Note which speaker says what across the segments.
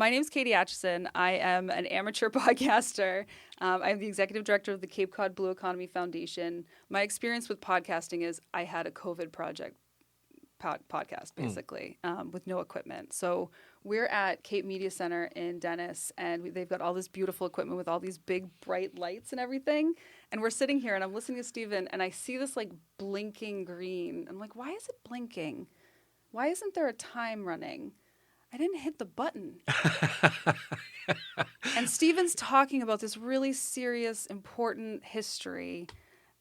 Speaker 1: my name's Katy Acheson. I am an amateur podcaster. I'm the executive director of the Cape Cod Blue Economy Foundation. My experience with podcasting is I had a COVID project podcast, basically, with no equipment. So we're at Cape Media Center in Dennis, and they've got all this beautiful equipment with all these big, bright lights and everything. And we're sitting here, and I'm listening to Stephen, and I see this, like, blinking green. I'm like, why is it blinking? Why isn't there a time running? I didn't hit the button. And Stephen's talking about this really serious, important history,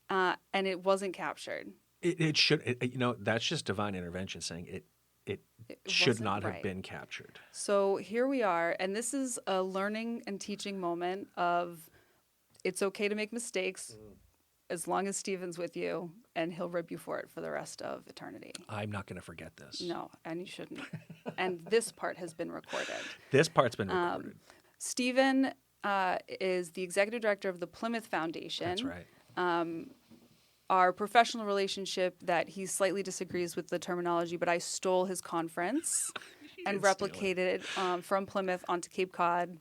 Speaker 1: and it wasn't captured.
Speaker 2: It should, that's just divine intervention saying it should not have been captured.
Speaker 1: So here we are, and this is a learning and teaching moment of it's okay to make mistakes as long as Stephen's with you, and he'll rip you for it for the rest of eternity.
Speaker 2: I'm not going to forget this.
Speaker 1: No, and you shouldn't. And this part has been recorded.
Speaker 2: This part's been recorded.
Speaker 1: Stephen is the executive director of the Plymouth Foundation.
Speaker 2: That's right.
Speaker 1: Our professional relationship that he slightly disagrees with the terminology, but I stole his conference and replicated it from Plymouth onto Cape Cod.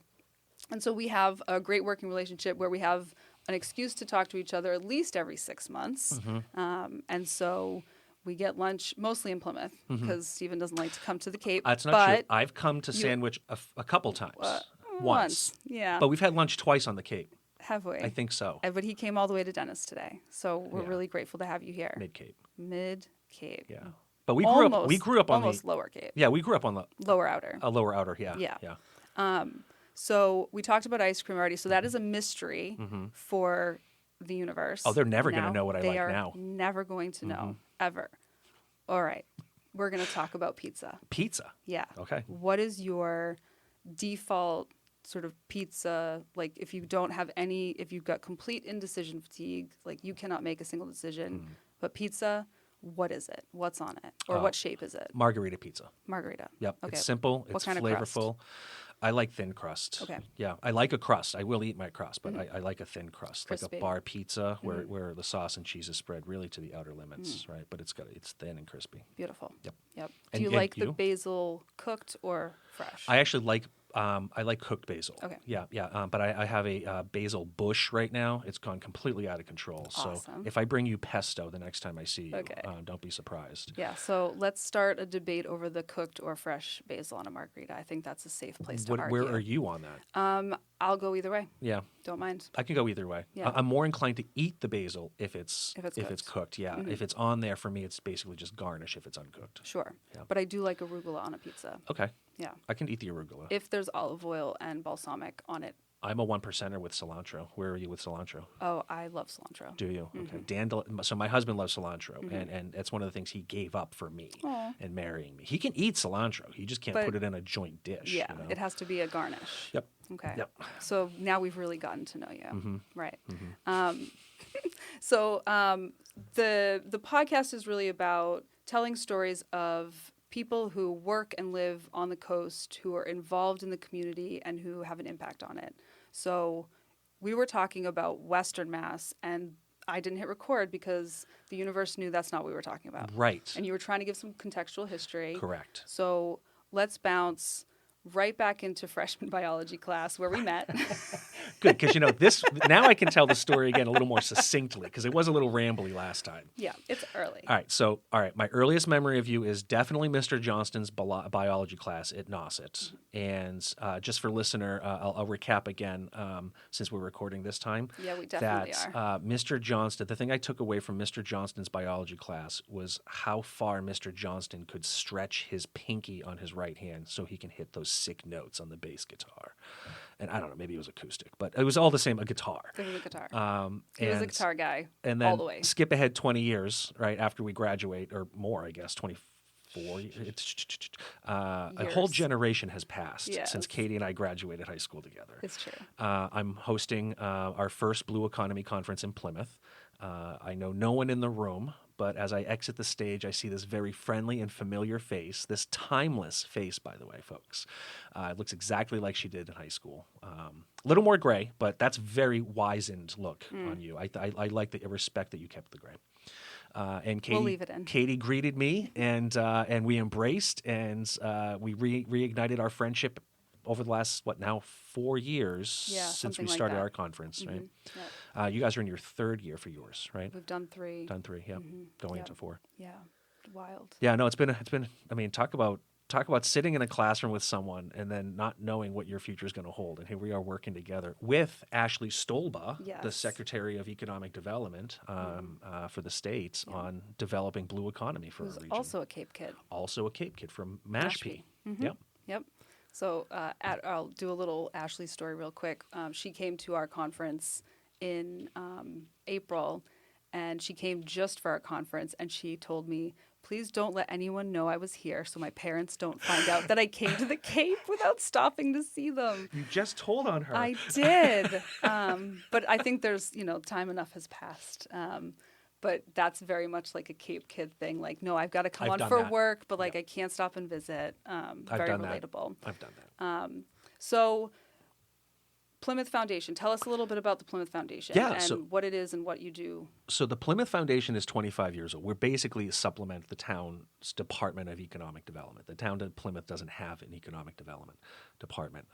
Speaker 1: And so we have a great working relationship where we have an excuse to talk to each other at least every 6 months. And so we get lunch mostly in Plymouth because Stephen doesn't like to come to the Cape.
Speaker 2: That's not true. I've come to Sandwich a couple times. Once.
Speaker 1: Yeah.
Speaker 2: But we've had lunch twice on the Cape.
Speaker 1: Have we?
Speaker 2: I think so.
Speaker 1: But he came all the way to Dennis today. So we're really grateful to have you here.
Speaker 2: Mid-Cape.
Speaker 1: Mid-Cape.
Speaker 2: Yeah. But we grew up on
Speaker 1: almost lower Cape.
Speaker 2: Yeah, we grew up on the
Speaker 1: lower outer.
Speaker 2: Lower outer, yeah.
Speaker 1: So we talked about ice cream already. So that is a mystery for the universe.
Speaker 2: Oh, they're never going to know what I like now.
Speaker 1: They are never going to know, ever. All right. We're going to talk about pizza.
Speaker 2: Pizza?
Speaker 1: Yeah.
Speaker 2: Okay.
Speaker 1: What is your default sort of pizza, like if you've got complete indecision fatigue, like you cannot make a single decision, but pizza, what is it? What's on it? Or what shape is it?
Speaker 2: Margarita pizza.
Speaker 1: Margarita.
Speaker 2: Yep.
Speaker 1: Okay.
Speaker 2: It's simple.
Speaker 1: What
Speaker 2: It's
Speaker 1: kind
Speaker 2: flavorful.
Speaker 1: Of crust?
Speaker 2: I like thin crust.
Speaker 1: Okay.
Speaker 2: Yeah. I like a crust. I will eat my crust, but I like a thin crust.
Speaker 1: Crispy.
Speaker 2: Like a bar pizza where the sauce and cheese is spread really to the outer limits, right? But it's thin and crispy.
Speaker 1: Beautiful.
Speaker 2: Yep.
Speaker 1: Do you like the basil cooked or fresh?
Speaker 2: I actually like I like cooked basil.
Speaker 1: Okay.
Speaker 2: Yeah. But I have a basil bush right now. It's gone completely out of control.
Speaker 1: Awesome.
Speaker 2: So if I bring you pesto the next time I see you, don't be surprised.
Speaker 1: Yeah. So let's start a debate over the cooked or fresh basil on a margarita. I think that's a safe place to argue.
Speaker 2: Where are you on that?
Speaker 1: I'll go either way.
Speaker 2: Yeah.
Speaker 1: Don't mind.
Speaker 2: I can go either way.
Speaker 1: Yeah.
Speaker 2: I'm more inclined to eat the basil if it's cooked. Yeah.
Speaker 1: Mm-hmm.
Speaker 2: If it's on there, for me, it's basically just garnish if it's uncooked.
Speaker 1: Sure.
Speaker 2: Yeah.
Speaker 1: But I do like arugula on a pizza.
Speaker 2: Okay.
Speaker 1: Yeah.
Speaker 2: I can eat the arugula.
Speaker 1: If there's olive oil and balsamic on it.
Speaker 2: I'm a 1%er with cilantro. Where are you with cilantro?
Speaker 1: Oh, I love cilantro.
Speaker 2: Do you? Okay. So my husband loves cilantro, and that's one of the things he gave up for me and marrying me. He can eat cilantro. He just can't put it in a joint dish.
Speaker 1: Yeah, it has to be a garnish.
Speaker 2: Yep.
Speaker 1: Okay.
Speaker 2: Yep.
Speaker 1: So now we've really gotten to know you. Right. The podcast is really about telling stories of people who work and live on the coast, who are involved in the community, and who have an impact on it. So we were talking about Western Mass, and I didn't hit record because the universe knew that's not what we were talking about.
Speaker 2: Right.
Speaker 1: And you were trying to give some contextual history.
Speaker 2: Correct.
Speaker 1: So let's bounce right back into freshman biology class where we met.
Speaker 2: Good, because now I can tell the story again a little more succinctly because it was a little rambly last time.
Speaker 1: Yeah, it's early.
Speaker 2: All right. My earliest memory of you is definitely Mr. Johnston's biology class at Nauset. And just for listener, I'll recap again since we're recording this time.
Speaker 1: Yeah, we definitely
Speaker 2: are. Mr. Johnston, the thing I took away from Mr. Johnston's biology class was how far Mr. Johnston could stretch his pinky on his right hand so he can hit those sick notes on the bass guitar. And I don't know, maybe it was acoustic, but it was all the same, a guitar.
Speaker 1: It was a guitar. He was a guitar guy
Speaker 2: and then
Speaker 1: all the way.
Speaker 2: Skip ahead 20 years, right, after we graduate, or more, I guess, 24. A whole generation has passed since Katy and I graduated high school together.
Speaker 1: It's true.
Speaker 2: I'm hosting our first Blue Economy conference in Plymouth. I know no one in the room, but as I exit the stage, I see this very friendly and familiar face, this timeless face, by the way, folks. It looks exactly like she did in high school. A little more gray, but that's very wizened look on you. I like the respect that you kept the gray. And Katy,
Speaker 1: we'll leave it in.
Speaker 2: Katy greeted me, and we embraced, and we reignited our friendship over the last, 4 years
Speaker 1: Yeah,
Speaker 2: since
Speaker 1: something
Speaker 2: we
Speaker 1: like
Speaker 2: started
Speaker 1: that.
Speaker 2: our conference, right?
Speaker 1: Yep.
Speaker 2: You guys are in your third year for yours, right?
Speaker 1: We've done 3.
Speaker 2: Done 3, yeah, going
Speaker 1: Yep.
Speaker 2: into 4.
Speaker 1: Yeah. Wild.
Speaker 2: Yeah, no, it's been. I mean, talk about sitting in a classroom with someone and then not knowing what your future is going to hold. And here we are working together with Ashley Stolba, the
Speaker 1: Yes.
Speaker 2: Secretary of Economic Development for the states, on developing blue economy for
Speaker 1: Who's
Speaker 2: our region.
Speaker 1: also a Cape kid.
Speaker 2: Also a Cape kid from Mashpee. Yep.
Speaker 1: Yep. So I'll do a little Ashley story real quick. She came to our conference in April, and she came just for our conference, and she told me, please don't let anyone know I was here so my parents don't find out that I came to the Cape without stopping to see them.
Speaker 2: You just told on her.
Speaker 1: I did. But I think there's, time enough has passed. But that's very much like a Cape kid thing. Like, no, I've got to come
Speaker 2: I've
Speaker 1: on
Speaker 2: done
Speaker 1: for
Speaker 2: that.
Speaker 1: work, but like I can't stop and visit. Very
Speaker 2: done
Speaker 1: relatable.
Speaker 2: I've done that.
Speaker 1: So Plymouth Foundation. Tell us a little bit about the Plymouth Foundation and what it is and what you do.
Speaker 2: So the Plymouth Foundation is 25 years old. We're basically supplement the town's Department of Economic Development. The town of Plymouth doesn't have an economic development department.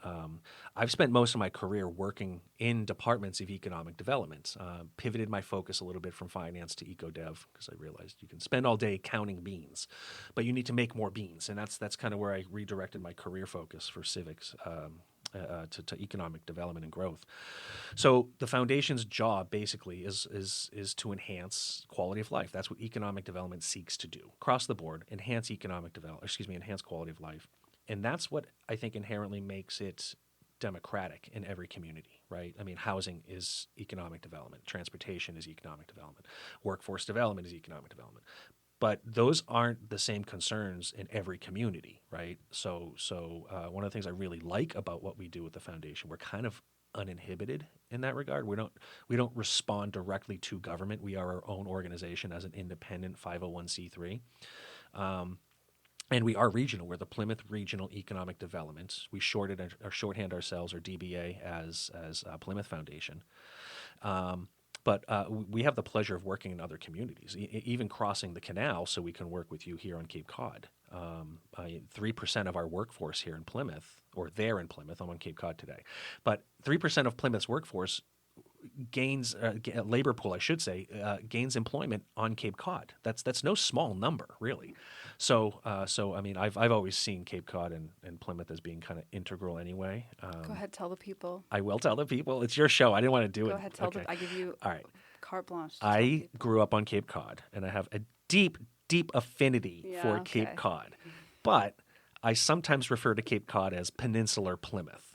Speaker 2: I've spent most of my career working in departments of economic development. Pivoted my focus a little bit from finance to eco-dev because I realized you can spend all day counting beans, but you need to make more beans, and that's kind of where I redirected my career focus for civics. To economic development and growth. So the foundation's job basically is to enhance quality of life. That's what economic development seeks to do across the board. Enhance quality of life, and that's what I think inherently makes it democratic in every community, right? I mean, housing is economic development, transportation is economic development, workforce development is economic development. But those aren't the same concerns in every community, right? So one of the things I really like about what we do with the foundation, we're kind of uninhibited in that regard. We don't respond directly to government. We are our own organization as an independent 501c3. And we are regional. We're the Plymouth Regional Economic Development. We shorthand ourselves, or DBA, as Plymouth Foundation. But we have the pleasure of working in other communities, even crossing the canal so we can work with you here on Cape Cod. 3% of our workforce here in Plymouth, or there in Plymouth, I'm on Cape Cod today, but 3% of Plymouth's workforce gains, labor pool, I should say, gains employment on Cape Cod. That's no small number, really. So I mean, I've always seen Cape Cod and Plymouth as being kind of integral anyway.
Speaker 1: Go ahead, tell the people.
Speaker 2: I will tell the people. It's your show. I didn't want to do it.
Speaker 1: Go ahead, tell them. I give you
Speaker 2: all right.
Speaker 1: Carte blanche.
Speaker 2: I grew up on Cape Cod, and I have a deep affinity for Cape Cod. But I sometimes refer to Cape Cod as Peninsular Plymouth.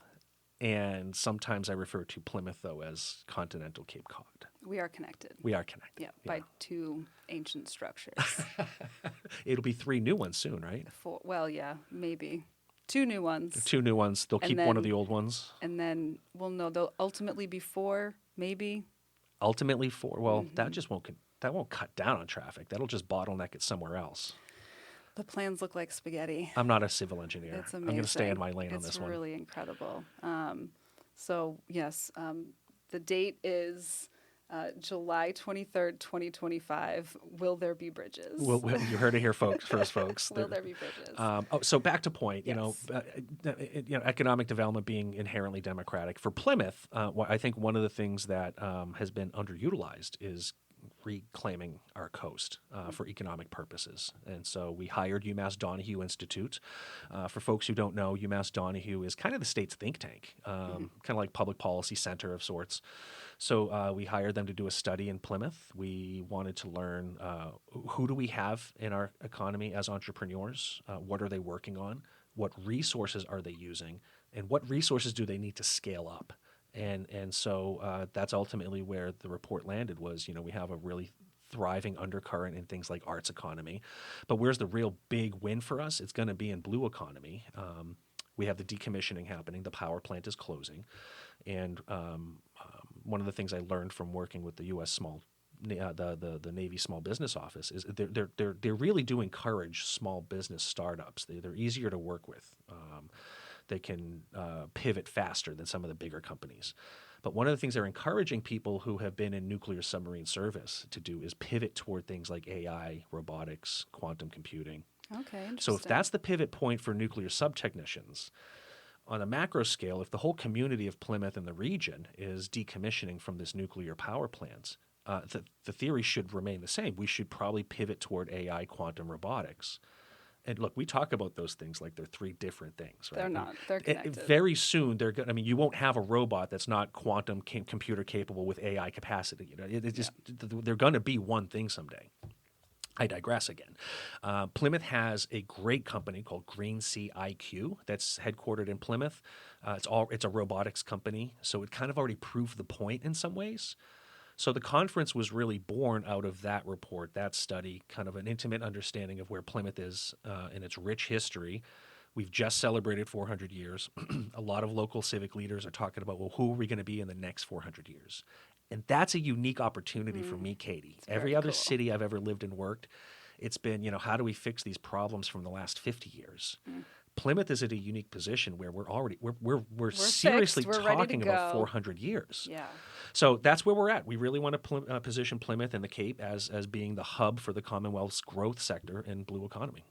Speaker 2: And sometimes I refer to Plymouth, though, as continental Cape Cod.
Speaker 1: We are connected.
Speaker 2: We are connected.
Speaker 1: Yeah, by 2 ancient structures.
Speaker 2: It'll be 3 new ones soon, right?
Speaker 1: 4, well, yeah, maybe. 2 new ones.
Speaker 2: 2 new ones. They'll keep one of the old ones.
Speaker 1: And then, well, no, they'll ultimately be 4, maybe.
Speaker 2: Ultimately 4. Well, that won't cut down on traffic. That'll just bottleneck it somewhere else.
Speaker 1: The plans look like spaghetti.
Speaker 2: I'm not a civil engineer.
Speaker 1: It's amazing.
Speaker 2: I'm going to stay in my lane on this one.
Speaker 1: It's really incredible. So, yes, the date is July 23rd, 2025. Will there be bridges?
Speaker 2: Well, you heard it here, folks.
Speaker 1: Will there be bridges?
Speaker 2: So back to point.
Speaker 1: Yes.
Speaker 2: Economic development being inherently democratic for Plymouth. I think one of the things that has been underutilized is reclaiming our coast for economic purposes. And so we hired UMass Donahue Institute. For folks who don't know, UMass Donahue is kind of the state's think tank, kind of like public policy center of sorts. So we hired them to do a study in Plymouth. We wanted to learn who do we have in our economy as entrepreneurs? What are they working on? What resources are they using? And what resources do they need to scale up? And so that's ultimately where the report landed was, we have a really thriving undercurrent in things like arts economy. But where's the real big win for us? It's going to be in blue economy. We have the decommissioning happening. The power plant is closing. And one of the things I learned from working with the U.S. the Navy Small Business Office is they really do encourage small business startups. They're easier to work with. They can pivot faster than some of the bigger companies. But one of the things they're encouraging people who have been in nuclear submarine service to do is pivot toward things like AI, robotics, quantum computing.
Speaker 1: Okay, interesting.
Speaker 2: So if that's the pivot point for nuclear subtechnicians, on a macro scale, if the whole community of Plymouth and the region is decommissioning from this nuclear power plant, the theory should remain the same. We should probably pivot toward AI, quantum robotics. And look, we talk about those things like they're three different things, right?
Speaker 1: They're not. They're connected.
Speaker 2: Very soon, they're going. I mean, you won't have a robot that's not quantum computer capable with AI capacity. You know, they're going to be one thing someday. I digress again. Plymouth has a great company called Green Sea IQ that's headquartered in Plymouth. It's a robotics company, so it kind of already proved the point in some ways. So the conference was really born out of that report, that study, kind of an intimate understanding of where Plymouth is in its rich history. We've just celebrated 400 years. A lot of local civic leaders are talking about, well, who are we going to be in the next 400 years? And that's a unique opportunity for me, Katy. Every other city I've ever lived and worked, it's been, how do we fix these problems from the last 50 years? Plymouth is at a unique position where we're seriously talking about 400 years.
Speaker 1: Yeah.
Speaker 2: So that's where we're at. We really want to position Plymouth and the Cape as being the hub for the Commonwealth's growth sector in blue economy.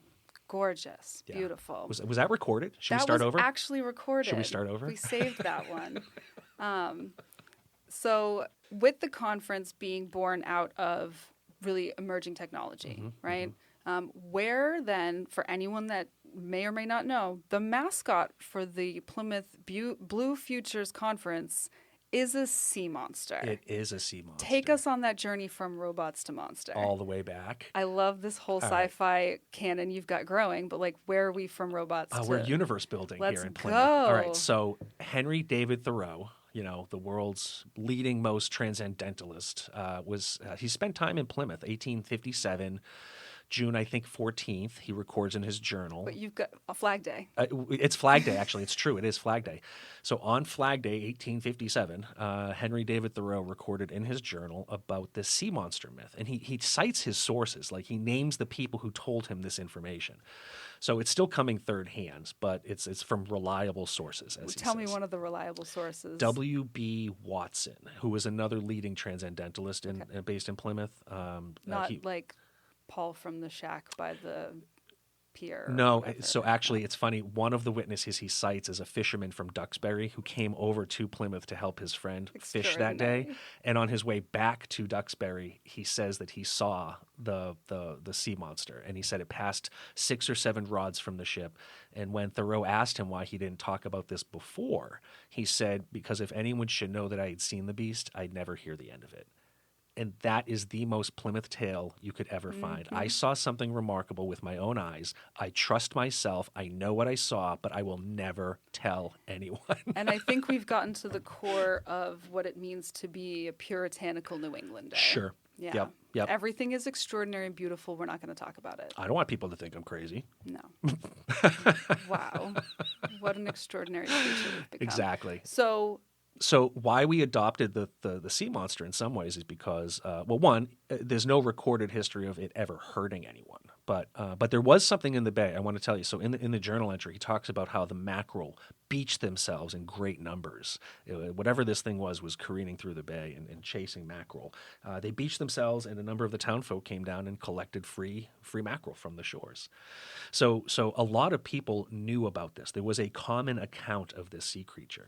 Speaker 1: Gorgeous.
Speaker 2: Yeah.
Speaker 1: Beautiful.
Speaker 2: Was that recorded? Should we start over?
Speaker 1: That was actually recorded.
Speaker 2: Should we start over?
Speaker 1: We saved that one. So with the conference being born out of really emerging technology, right? Where then, for anyone that may or may not know, the mascot for the Plymouth Blue Futures Conference is a sea monster.
Speaker 2: It is a sea monster.
Speaker 1: Take us on that journey from robots to monster.
Speaker 2: All the way back.
Speaker 1: I love this whole sci-fi canon you've got growing, but like, where are we from robots to...
Speaker 2: We're universe building here in Plymouth.
Speaker 1: Go.
Speaker 2: All right, so Henry David Thoreau, the world's leading most transcendentalist, he spent time in Plymouth, 1857. June, I think, 14th, he records in his journal.
Speaker 1: But you've got a Flag Day.
Speaker 2: It's Flag Day, actually. It's true. It is Flag Day. So on Flag Day, 1857, Henry David Thoreau recorded in his journal about the sea monster myth. And he cites his sources. Like, he names the people who told him this information. So it's still coming third hand, but it's from reliable sources, as he
Speaker 1: Tell me
Speaker 2: says.
Speaker 1: one of the reliable sources.
Speaker 2: W.B. Watson, who was another leading transcendentalist based in Plymouth.
Speaker 1: Not like Paul from the shack by the pier.
Speaker 2: No, so actually it's funny. One of the witnesses he cites is a fisherman from Duxbury who came over to Plymouth to help his friend fish that day. And on his way back to Duxbury, he says that he saw the sea monster. And he said it passed 6 or 7 rods from the ship. And when Thoreau asked him why he didn't talk about this before, he said, because if anyone should know that I had seen the beast, I'd never hear the end of it. And that is the most Plymouth tale you could ever find. I saw something remarkable with my own eyes. I trust myself. I know what I saw, but I will never tell anyone.
Speaker 1: And I think we've gotten to the core of what it means to be a puritanical New Englander.
Speaker 2: Sure.
Speaker 1: Yeah.
Speaker 2: Yep.
Speaker 1: Everything is extraordinary and beautiful. We're not going to talk about it.
Speaker 2: I don't want people to think I'm crazy.
Speaker 1: No. Wow. What an extraordinary creature we've become.
Speaker 2: Exactly.
Speaker 1: So
Speaker 2: why we adopted the sea monster in some ways is because, one, there's no recorded history of it ever hurting anyone. But there was something in the bay, I want to tell you. So in the journal entry, he talks about how the mackerel beached themselves in great numbers. Whatever this thing was careening through the bay and chasing mackerel. They beached themselves, and a number of the townfolk came down and collected free mackerel from the shores. So a lot of people knew about this. There was a common account of this sea creature.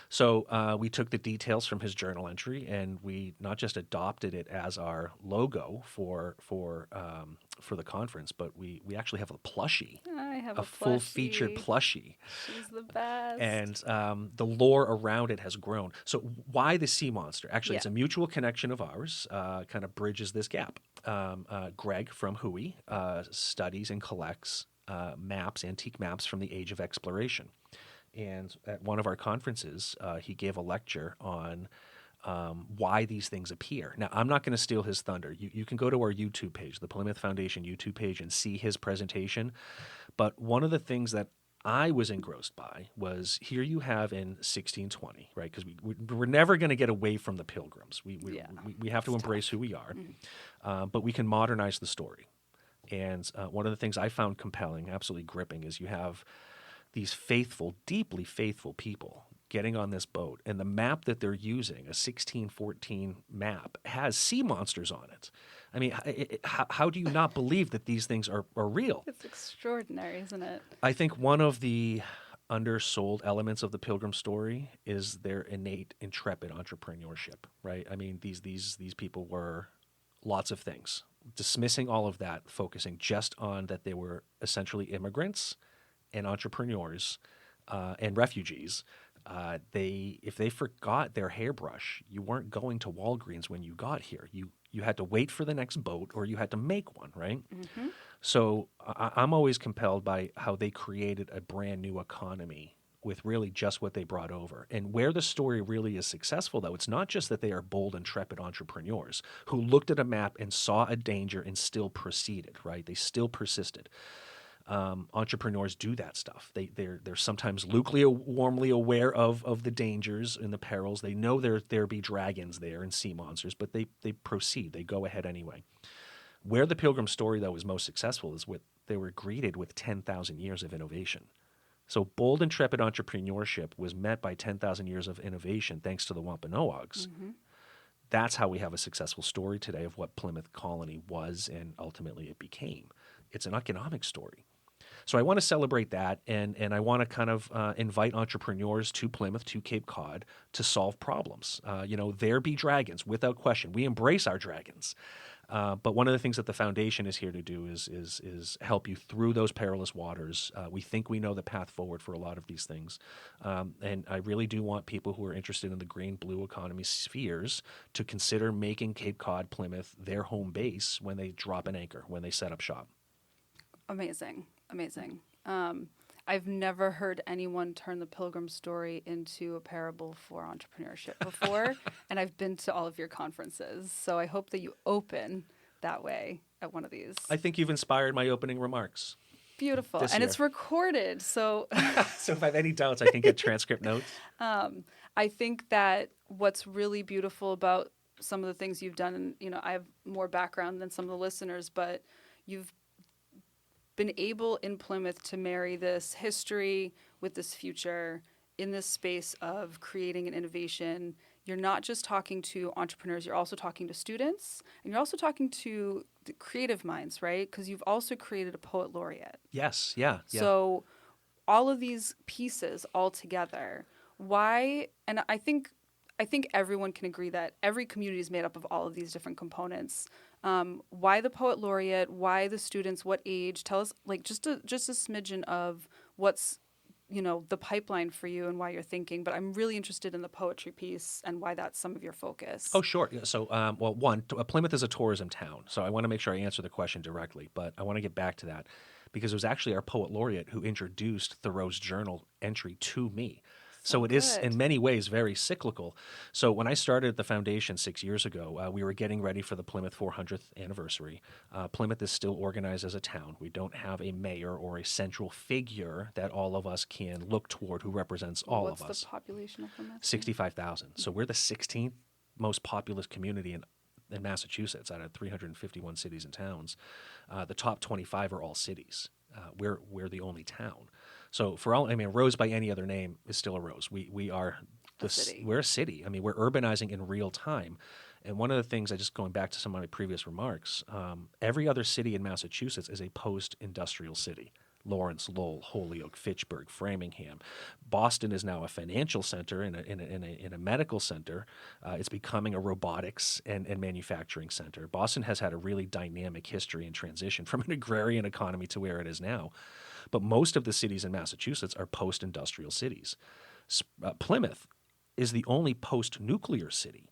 Speaker 2: So we took the details from his journal entry, and we not just adopted it as our logo for the conference, but we actually have a plushie.
Speaker 1: I have a
Speaker 2: full-featured plushie.
Speaker 1: She's the best.
Speaker 2: And the lore around it has grown. So why the sea monster? Actually, it's a mutual connection of ours, kind of bridges this gap. Greg from Hui studies and collects antique maps from the age of exploration. And at one of our conferences, he gave a lecture on why these things appear. Now, I'm not going to steal his thunder. You can go to our YouTube page, the Plymouth Foundation YouTube page, and see his presentation. But one of the things that I was engrossed by was here you have in 1620, right? Because we're never going to get away from the Pilgrims. We have to embrace who we are, but we can modernize the story. And one of the things I found compelling, absolutely gripping, is you have these faithful, deeply faithful people getting on this boat, and the map that they're using, a 1614 map, has sea monsters on it. I mean, how do you not believe that these things are real?
Speaker 1: It's extraordinary, isn't it?
Speaker 2: I think one of the undersold elements of the Pilgrim story is their innate, intrepid entrepreneurship, right? I mean, these people were lots of things. Dismissing all of that, focusing just on that they were essentially immigrants and entrepreneurs and refugees. If they forgot their hairbrush, you weren't going to Walgreens when you got here. You had to wait for the next boat, or you had to make one, right?
Speaker 1: Mm-hmm.
Speaker 2: So I'm always compelled by how they created a brand new economy with really just what they brought over. And where the story really is successful, though, it's not just that they are bold, intrepid entrepreneurs who looked at a map and saw a danger and still proceeded, right? They still persisted. Entrepreneurs do that stuff. They're sometimes warmly aware of the dangers and the perils. They know there be dragons there and sea monsters, but they proceed. They go ahead anyway. Where the Pilgrim story, though, is most successful is what they were greeted with 10,000 years of innovation. So bold, intrepid entrepreneurship was met by 10,000 years of innovation thanks to the Wampanoags.
Speaker 1: Mm-hmm.
Speaker 2: That's how we have a successful story today of what Plymouth Colony was and ultimately it became. It's an economic story. So I want to celebrate that, and I want to kind of invite entrepreneurs to Plymouth, to Cape Cod, to solve problems. There be dragons, without question. We embrace our dragons. But one of the things that the foundation is here to do is help you through those perilous waters. We think we know the path forward for a lot of these things. And I really do want people who are interested in the green blue economy spheres to consider making Cape Cod, Plymouth their home base when they drop an anchor, when they set up shop.
Speaker 1: Amazing. I've never heard anyone turn the Pilgrim story into a parable for entrepreneurship before, and I've been to all of your conferences, so I hope that you open that way at one of these.
Speaker 2: I think you've inspired my opening remarks.
Speaker 1: Beautiful.
Speaker 2: This
Speaker 1: and
Speaker 2: year.
Speaker 1: It's recorded, so...
Speaker 2: So if I have any doubts, I can get transcript notes.
Speaker 1: I think that what's really beautiful about some of the things you've done, and I have more background than some of the listeners, but you've been able in Plymouth to marry this history with this future in this space of creating an innovation. You're not just talking to entrepreneurs, you're also talking to students, and you're also talking to the creative minds, right? Because you've also created a poet laureate.
Speaker 2: Yes, yeah.
Speaker 1: So all of these pieces all together, why, and I think everyone can agree that every community is made up of all of these different components. Why the poet laureate? Why the students? What age? Tell us, just a smidgen of what's the pipeline for you and why you're thinking. But I'm really interested in the poetry piece and why that's some of your focus.
Speaker 2: Oh, sure. So, Plymouth is a tourism town, so I want to make sure I answer the question directly. But I want to get back to that because it was actually our poet laureate who introduced Thoreau's journal entry to me. So it is in many ways very cyclical. So when I started at the foundation 6 years ago, we were getting ready for the Plymouth 400th anniversary. Plymouth is still organized as a town. We don't have a mayor or a central figure that all of us can look toward who represents all of us.
Speaker 1: What's the population of Plymouth?
Speaker 2: 65,000. So we're the 16th most populous community in Massachusetts out of 351 cities and towns. The top 25 are all cities. We're the only town. So Rose by any other name is still a Rose. We are we're a city. I mean, we're urbanizing in real time. And one of the things, going back to some of my previous remarks, every other city in Massachusetts is a post-industrial city. Lawrence, Lowell, Holyoke, Fitchburg, Framingham. Boston is now a financial center and a medical center. It's becoming a robotics and manufacturing center. Boston has had a really dynamic history and transition from an agrarian economy to where it is now. But most of the cities in Massachusetts are post-industrial cities. Plymouth is the only post-nuclear city.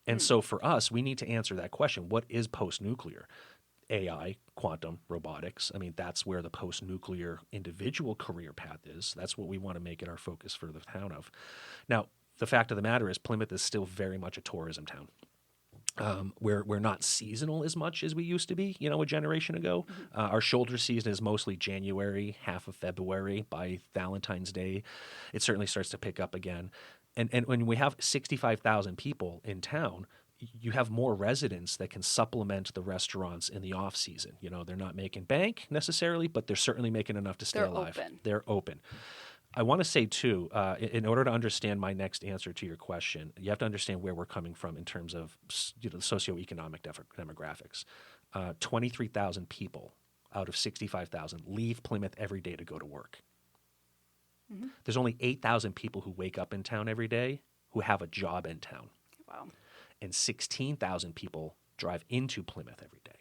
Speaker 2: And so for us, we need to answer that question. What is post-nuclear? AI, quantum, robotics. I mean, that's where the post-nuclear individual career path is. That's what we want to make it our focus for the town of. Now, the fact of the matter is Plymouth is still very much a tourism town. We're not seasonal as much as we used to be, a generation ago.
Speaker 1: Mm-hmm.
Speaker 2: Our shoulder season is mostly January, half of February. By Valentine's Day, it certainly starts to pick up again. And when we have 65,000 people in town, you have more residents that can supplement the restaurants in the off season. They're not making bank necessarily, but they're certainly making enough to stay alive. They're open. I want to say, too, in order to understand my next answer to your question, you have to understand where we're coming from in terms of the socioeconomic demographics. 23,000 people out of 65,000 leave Plymouth every day to go to work. There's only 8,000 people who wake up in town every day who have a job in town.
Speaker 1: Wow.
Speaker 2: And 16,000 people drive into Plymouth every day.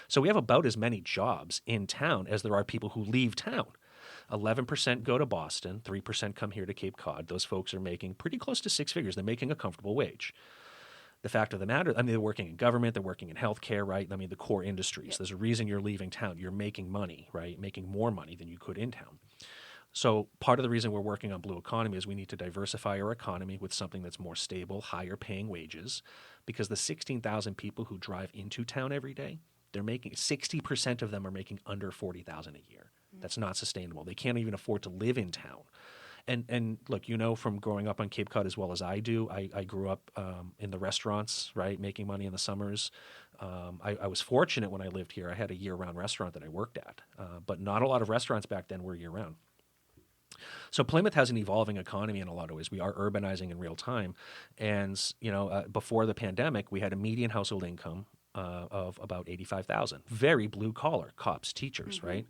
Speaker 2: So we have about as many jobs in town as there are people who leave town. 11% go to Boston, 3% come here to Cape Cod. Those folks are making pretty close to six figures. They're making a comfortable wage. The fact of the matter, I mean, they're working in government, they're working in healthcare, right? I mean, the core industries. Yep. There's a reason you're leaving town. You're making money, right? Making more money than you could in town. So part of the reason we're working on Blue Economy is we need to diversify our economy with something that's more stable, higher paying wages, because the 16,000 people who drive into town every day, they're making 60% of them are making under $40,000 a year. That's not sustainable. They can't even afford to live in town. And look, you know, from growing up on Cape Cod as well as I do, I grew up in the restaurants, right, making money in the summers. I was fortunate when I lived here. I had a year-round restaurant that I worked at, but not a lot of restaurants back then were year-round. So Plymouth has an evolving economy in a lot of ways. We are urbanizing in real time. And, you know, before the pandemic, we had a median household income of about $85,000. Very blue collar, cops, teachers, right?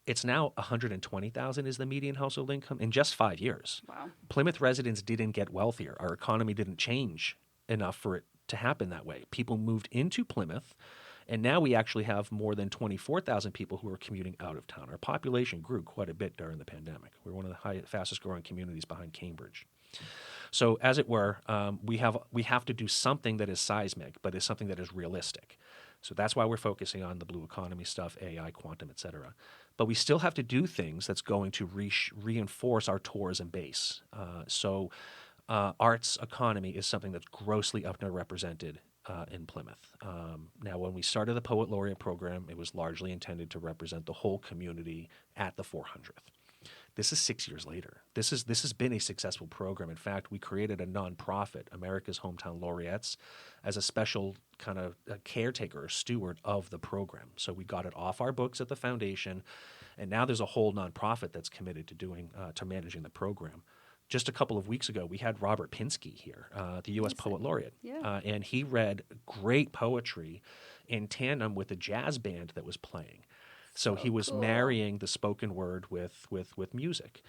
Speaker 2: It's now $120,000 is the median household income in just 5 years.
Speaker 1: Wow.
Speaker 2: Plymouth residents didn't get wealthier. Our economy didn't change enough for it to happen that way. People moved into Plymouth, and now we actually have more than 24,000 people who are commuting out of town. Our population grew quite a bit during the pandemic. We're one of the fastest growing communities behind Cambridge. So as it were, we have to do something that is seismic, but is something that is realistic. So that's why we're focusing on the blue economy stuff, AI, quantum, et cetera. But we still have to do things that's going to reinforce our tourism base. Arts economy is something that's grossly underrepresented in Plymouth. Now, when we started the Poet Laureate program, it was largely intended to represent the whole community at the 400th. This is 6 years later. This has been a successful program. In fact, we created a nonprofit, America's Hometown Laureates, as a special kind of caretaker or steward of the program. So we got it off our books at the foundation, and now there's a whole nonprofit that's committed to managing the program. Just a couple of weeks ago, we had Robert Pinsky here, the U.S. Poet Laureate, and he read great poetry in tandem with a jazz band that was playing. So he was marrying the spoken word with music.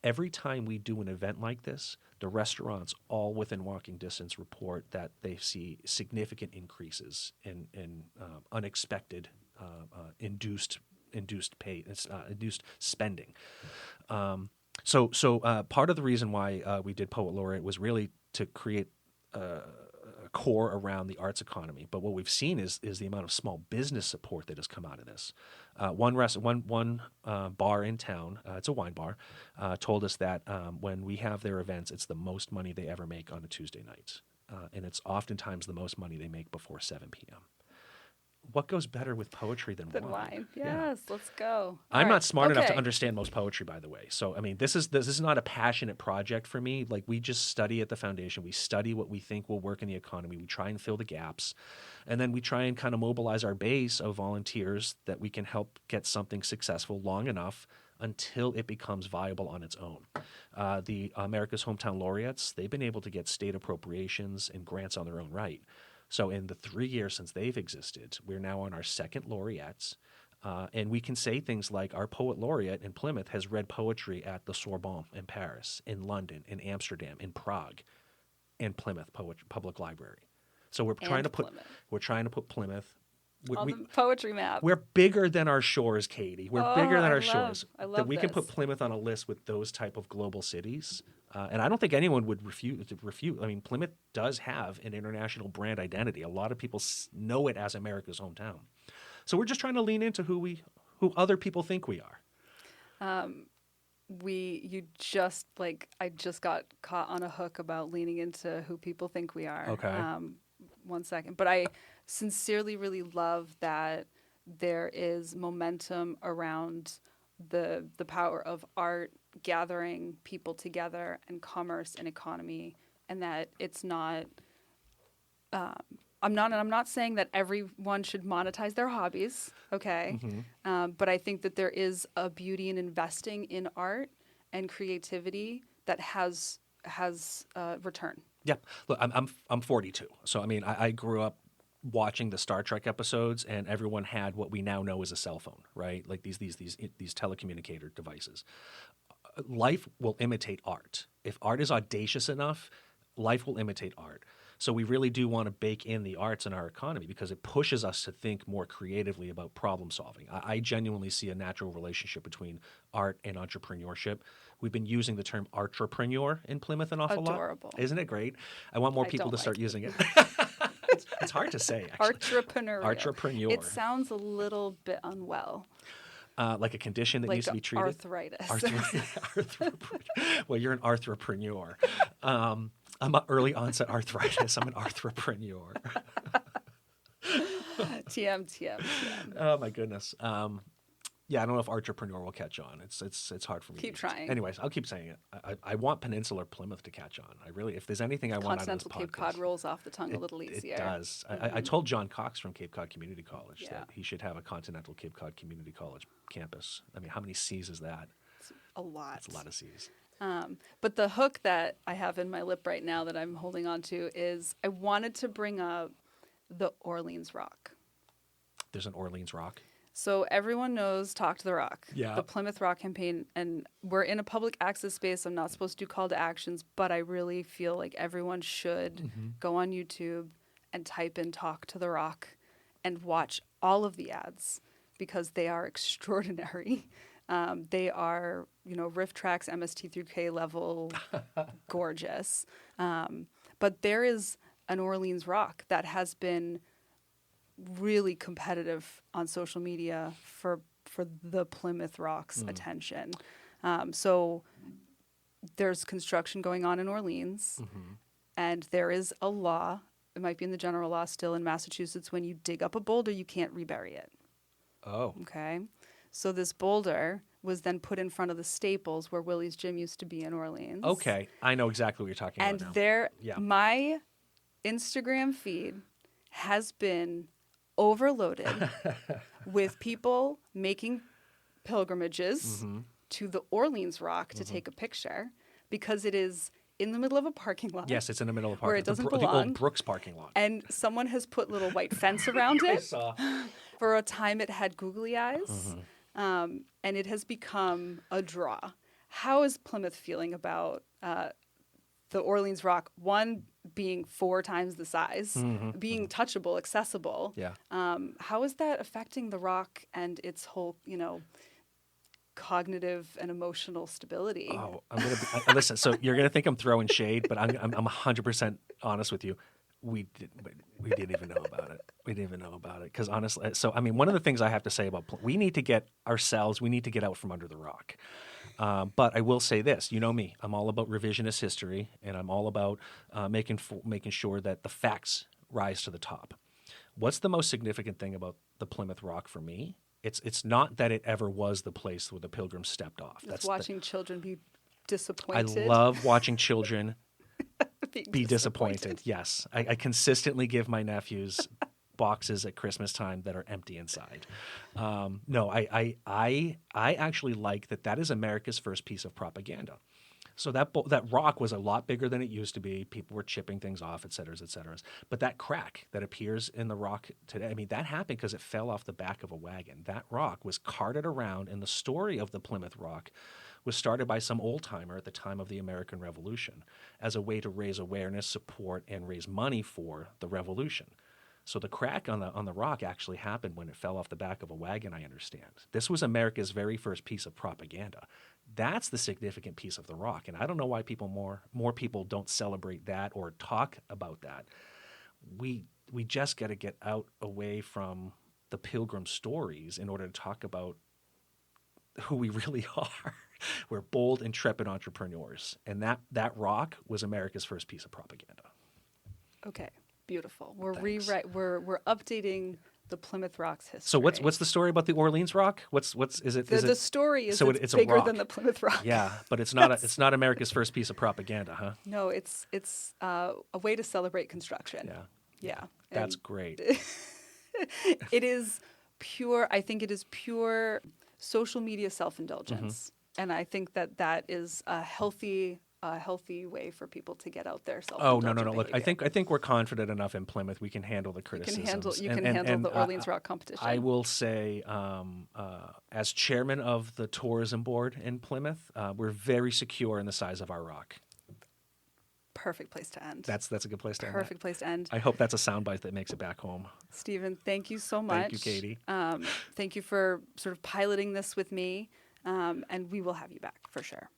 Speaker 2: Every time we do an event like this, the restaurants all within walking distance report that they see significant increases in unexpected induced spending. So part of the reason why we did Poet Laureate was really to create a core around the arts economy. But what we've seen is the amount of small business support that has come out of this. One bar in town, it's a wine bar, told us that when we have their events, it's the most money they ever make on a Tuesday night. And it's oftentimes the most money they make before 7 p.m. What goes better with poetry than wine?
Speaker 1: Yes, let's go.
Speaker 2: I'm not smart enough to understand most poetry, by the way. So, I mean, this is not a passionate project for me. Like, we just study at the foundation. We study what we think will work in the economy. We try and fill the gaps. And then we try and kind of mobilize our base of volunteers that we can help get something successful long enough until it becomes viable on its own. The America's Hometown Laureates, they've been able to get state appropriations and grants on their own right. So in the 3 years since they've existed, we're now on our second laureates. And we can say things like our Poet Laureate in Plymouth has read poetry at the Sorbonne in Paris, in London, in Amsterdam, in Prague, and Plymouth Public Library. So we're trying to put Plymouth
Speaker 1: on the poetry map.
Speaker 2: We're bigger than our shores, Katy. We're bigger than our shores.
Speaker 1: I love
Speaker 2: that we can put Plymouth on a list with those type of global cities. And I don't think anyone would refute. I mean, Plymouth does have an international brand identity. A lot of people know it as America's hometown. So we're just trying to lean into who other people think we are.
Speaker 1: I just got caught on a hook about leaning into who people think we are.
Speaker 2: Okay.
Speaker 1: 1 second. But I sincerely really love that there is momentum around the power of art gathering people together and commerce and economy, and that it's not I'm not saying that everyone should monetize their hobbies, okay? Mm-hmm. But I think that there is a beauty in investing in art and creativity that has return.
Speaker 2: Yeah. Look, I'm 42. So I mean, I grew up watching the Star Trek episodes, and everyone had what we now know as a cell phone, right? Like these telecommunicator devices. life will imitate art. If art is audacious enough, life will imitate art. So we really do want to bake in the arts in our economy because it pushes us to think more creatively about problem solving. I genuinely see a natural relationship between art and entrepreneurship. We've been using the term entrepreneur in Plymouth an awful
Speaker 1: Adorable.
Speaker 2: lot. Isn't it great? I want more
Speaker 1: I
Speaker 2: people
Speaker 1: don't
Speaker 2: to start
Speaker 1: like
Speaker 2: using it. It's hard to say, actually.
Speaker 1: Entrepreneurial.
Speaker 2: Entrepreneur.
Speaker 1: It sounds a little bit unwell.
Speaker 2: Like a condition that
Speaker 1: Like
Speaker 2: needs to be treated.
Speaker 1: arthritis.
Speaker 2: Well, you're an arthropreneur. I'm an early onset arthritis. I'm an arthropreneur.
Speaker 1: TM.
Speaker 2: Oh my goodness. Yeah, I don't know if entrepreneur will catch on. It's hard for me.
Speaker 1: Keep trying.
Speaker 2: Anyways, I'll keep saying it. I want Peninsular Plymouth to catch on. I really, if there's anything I want out of this
Speaker 1: Continental
Speaker 2: podcast,
Speaker 1: Cape Cod rolls off the tongue a little easier.
Speaker 2: It does. I told John Cox from Cape Cod Community College
Speaker 1: Yeah.
Speaker 2: that he should have a Continental Cape Cod Community College campus. I mean, how many C's is that?
Speaker 1: It's a lot.
Speaker 2: That's a lot of C's.
Speaker 1: But the hook that I have in my lip right now that I'm holding on to is I wanted to bring up the Orleans Rock.
Speaker 2: There's an Orleans Rock.
Speaker 1: So everyone knows Talk to the Rock,
Speaker 2: Yeah.
Speaker 1: the Plymouth Rock campaign, and we're in a public access space. I'm not supposed to do call to actions, but I really feel like everyone should go on YouTube and type in Talk to the Rock and watch all of the ads because they are extraordinary. They are, riff tracks, MST3K level, gorgeous. But there is an Orleans Rock that has been really competitive on social media for the Plymouth Rock's attention. So there's construction going on in Orleans, and there is a law, it might be in the general law still in Massachusetts, when you dig up a boulder, you can't rebury it.
Speaker 2: Oh.
Speaker 1: Okay. So this boulder was then put in front of the Staples where Willie's Gym used to be in Orleans.
Speaker 2: Okay. I know exactly what you're talking
Speaker 1: And
Speaker 2: about now.
Speaker 1: my Instagram feed has been overloaded with people making pilgrimages to the Orleans Rock to take a picture because it is in the middle of a parking lot.
Speaker 2: Yes, it's in the middle of
Speaker 1: where
Speaker 2: parking
Speaker 1: it doesn't
Speaker 2: the
Speaker 1: belong.
Speaker 2: old Brooks parking lot.
Speaker 1: And someone has put little white fence around
Speaker 2: I
Speaker 1: it.
Speaker 2: saw.
Speaker 1: For a time, it had googly eyes, and it has become a draw. How is Plymouth feeling about the Orleans Rock? One, being 4 times the size, being touchable, accessible.
Speaker 2: Yeah.
Speaker 1: How is that affecting the Rock and its whole, cognitive and emotional stability?
Speaker 2: Oh, I'm gonna be, listen. So you're gonna think I'm throwing shade, but I'm 100% honest with you. We didn't even know about it. We didn't even know about it because honestly, so I mean, one of the things I have to say about we need to get out from under the rock. But I will say this, you know me, I'm all about revisionist history, and I'm all about making sure that the facts rise to the top. What's the most significant thing about the Plymouth Rock for me? It's not that it ever was the place where the pilgrims stepped off.
Speaker 1: It's watching children be disappointed.
Speaker 2: I love watching children be disappointed. Yes. I consistently give my nephews boxes at Christmas time that are empty inside. No, I actually like that is America's first piece of propaganda. So that rock was a lot bigger than it used to be. People were chipping things off, et cetera, et cetera. But that crack that appears in the rock today, I mean, that happened because it fell off the back of a wagon. That rock was carted around, and the story of the Plymouth Rock was started by some old-timer at the time of the American Revolution as a way to raise awareness, support, and raise money for the revolution. So the crack on the rock actually happened when it fell off the back of a wagon, I understand. This was America's very first piece of propaganda. That's the significant piece of the rock, and I don't know why more people don't celebrate that or talk about that. We just got to get out away from the pilgrim stories in order to talk about who we really are. We're bold, intrepid entrepreneurs, and that rock was America's first piece of propaganda.
Speaker 1: Okay, beautiful. We're
Speaker 2: Thanks.
Speaker 1: We're updating the Plymouth Rock's history.
Speaker 2: So what's the story about the Orleans Rock? What's is it?
Speaker 1: The story is
Speaker 2: so
Speaker 1: it's
Speaker 2: a
Speaker 1: bigger
Speaker 2: rock.
Speaker 1: than the Plymouth Rock.
Speaker 2: Yeah, but it's not America's first piece of propaganda, huh?
Speaker 1: No, it's a way to celebrate construction.
Speaker 2: Yeah.
Speaker 1: Yeah.
Speaker 2: That's
Speaker 1: And
Speaker 2: great.
Speaker 1: it is pure. I think it is pure social media self-indulgence, and I think that is a healthy way for people to get out there.
Speaker 2: Oh no! Look, I think we're confident enough in Plymouth. We can handle the criticisms.
Speaker 1: You can handle the Orleans Rock competition.
Speaker 2: I will say, as chairman of the tourism board in Plymouth, we're very secure in the size of our rock.
Speaker 1: Perfect place to end.
Speaker 2: That's a good place to end.
Speaker 1: Perfect place to end.
Speaker 2: I hope that's a soundbite that makes it back home.
Speaker 1: Stephen, thank you so much.
Speaker 2: Thank you, Katie.
Speaker 1: Thank you for sort of piloting this with me, and we will have you back for sure.